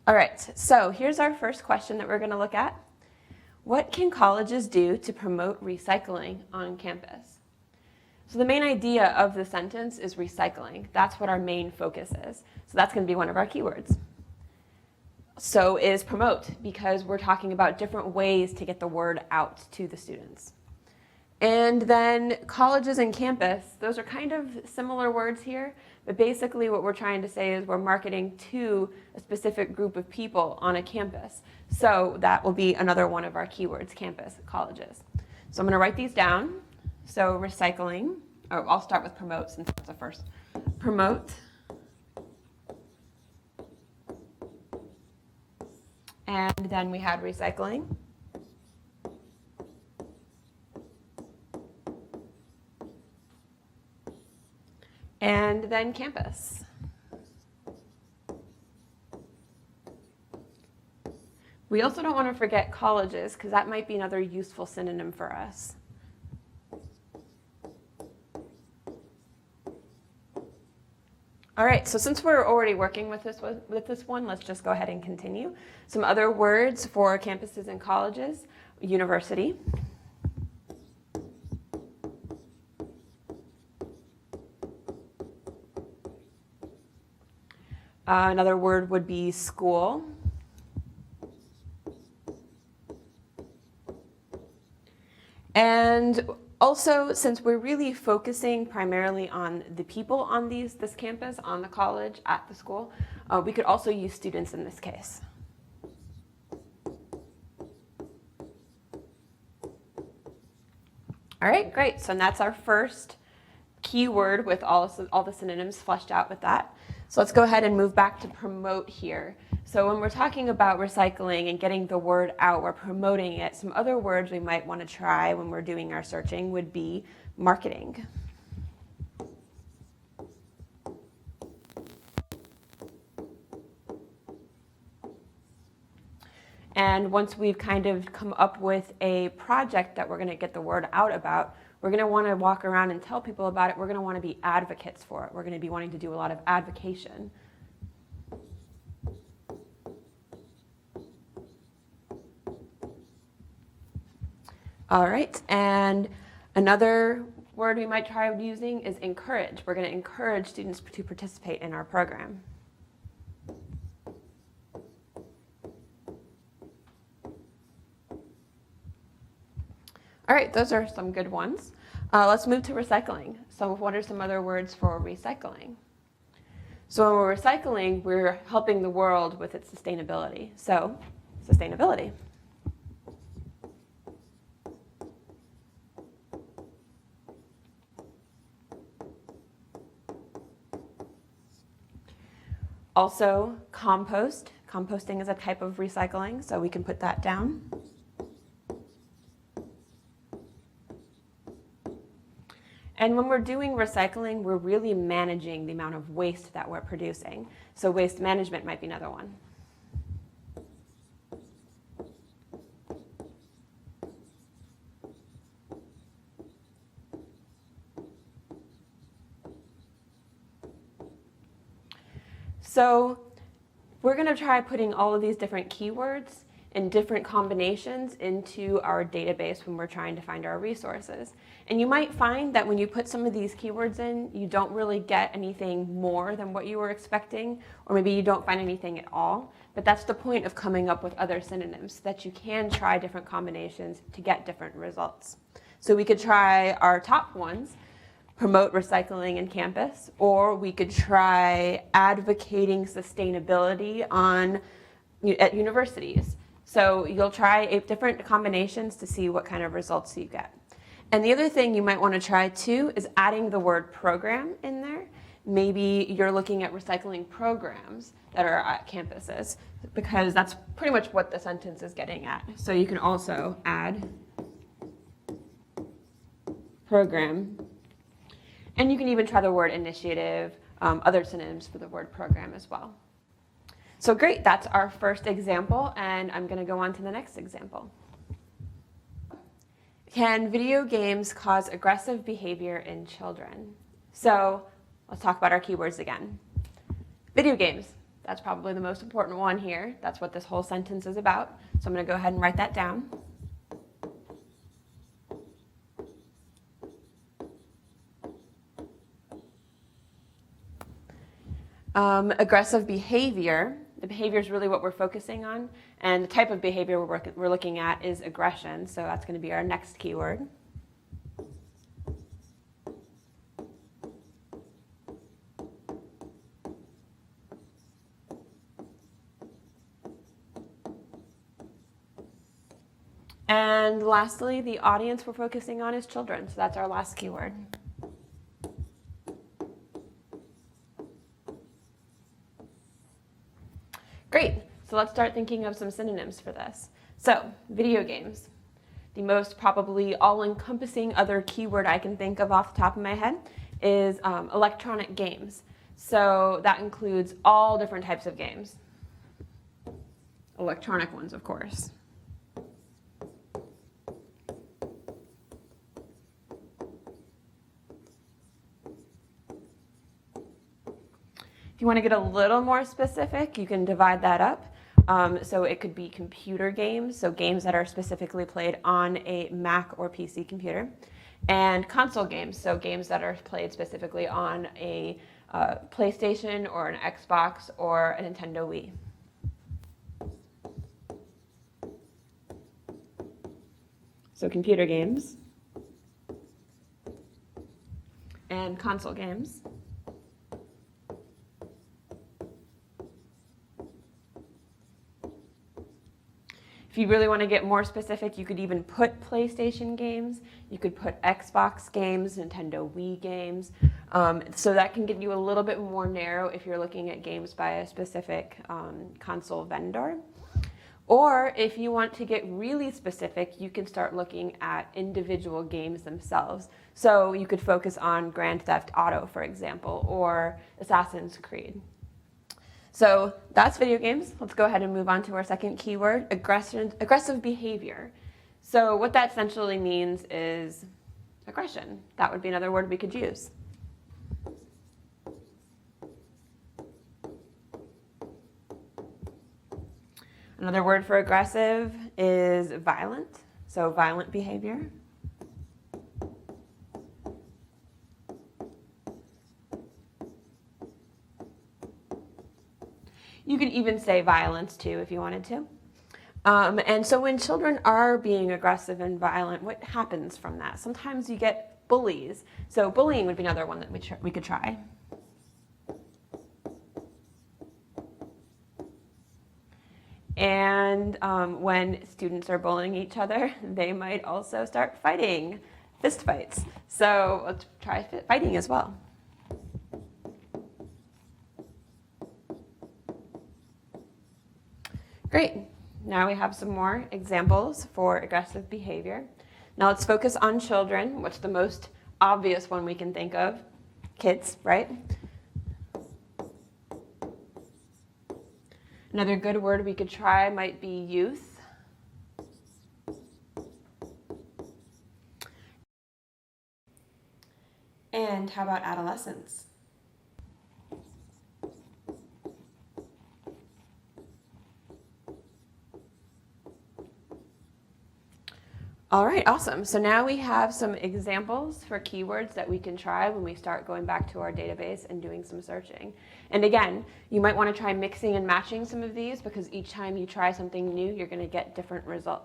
All right, so here's our first question that we're going to look at. What can colleges do to promote recycling on campus? So the main idea of the sentence is recycling. That's what our main focus is. So that's going to be one of our keywords. So is promote, because we're talking about different ways to get the word out to the students. And then colleges and campus, those are kind of similar words here, but basically what we're trying to say is we're marketing to a specific group of people on a campus. So that will be another one of our keywords, campus, colleges. So I'm going to write these down. So recycling, or I'll start with promote since that's the first. Promote. And then we had recycling. And then campus. We also don't want to forget colleges, because that might be another useful synonym for us. All right, so since we're already working with this one, let's just go ahead and continue. Some other words for campuses and colleges: university. Another word would be school. And also, since we're really focusing primarily on the people on this campus, on the college, at the school, we could also use students in this case. All right, great. So that's our first keyword with all the synonyms fleshed out with that. So let's go ahead and move back to promote here. So when we're talking about recycling and getting the word out, we're promoting it. Some other words we might want to try when we're doing our searching would be marketing. And once we've kind of come up with a project that we're going to get the word out about, we're going to want to walk around and tell people about it. We're going to want to be advocates for it. We're going to be wanting to do a lot of advocation. All right, and another word we might try using is encourage. We're going to encourage students to participate in our program. All right, those are some good ones. Let's move to recycling. So what are some other words for recycling? So when we're recycling, we're helping the world with its sustainability. So sustainability. Also, compost. Composting is a type of recycling, so we can put that down. And when we're doing recycling, we're really managing the amount of waste that we're producing. So waste management might be another one. So we're going to try putting all of these different keywords and different combinations into our database when we're trying to find our resources. And you might find that when you put some of these keywords in, you don't really get anything more than what you were expecting, or maybe you don't find anything at all. But that's the point of coming up with other synonyms, so that you can try different combinations to get different results. So we could try our top ones: promote recycling in campus, or we could try advocating sustainability at universities. So you'll try different combinations to see what kind of results you get. And the other thing you might want to try too is adding the word program in there. Maybe you're looking at recycling programs that are at campuses, because that's pretty much what the sentence is getting at. So you can also add program. And you can even try the word initiative, other synonyms for the word program as well. So great, that's our first example, and I'm going to go on to the next example. Can video games cause aggressive behavior in children? So let's talk about our keywords again. Video games, That's probably the most important one here. That's what this whole sentence is about. So I'm going to go ahead and write that down. Aggressive behavior. The behavior is really what we're focusing on, and the type of behavior we're looking at is aggression, so that's going to be our next keyword. And lastly, the audience we're focusing on is children, so that's our last keyword. Great, so let's start thinking of some synonyms for this. So, video games. The most probably all-encompassing other keyword I can think of off the top of my head is electronic games. So that includes all different types of games. Electronic ones, of course. If you want to get a little more specific, you can divide that up. So it could be computer games, so games that are specifically played on a Mac or PC computer, and console games, so games that are played specifically on a PlayStation or an Xbox or a Nintendo Wii. So computer games and console games. If you really want to get more specific, you could even put PlayStation games, you could put Xbox games, Nintendo Wii games, so that can get you a little bit more narrow if you're looking at games by a specific console vendor. Or if you want to get really specific, you can start looking at individual games themselves. So you could focus on Grand Theft Auto, for example, or Assassin's Creed. So that's video games. Let's go ahead and move on to our second keyword, aggressive behavior. So what that essentially means is aggression. That would be another word we could use. Another word for aggressive is violent, so violent behavior. You could even say violence too if you wanted to. And so when children are being aggressive and violent, what happens from that? Sometimes you get bullies. So bullying would be another one that we could try. And when students are bullying each other, they might also start fighting, fist fights. So let's try fighting as well. Great. Now we have some more examples for aggressive behavior. Now let's focus on children. What's the most obvious one we can think of? Kids, right? Another good word we could try might be youth. And how about adolescence? All right, awesome. So now we have some examples for keywords that we can try when we start going back to our database and doing some searching. And again, you might want to try mixing and matching some of these because each time you try something new, you're going to get different results.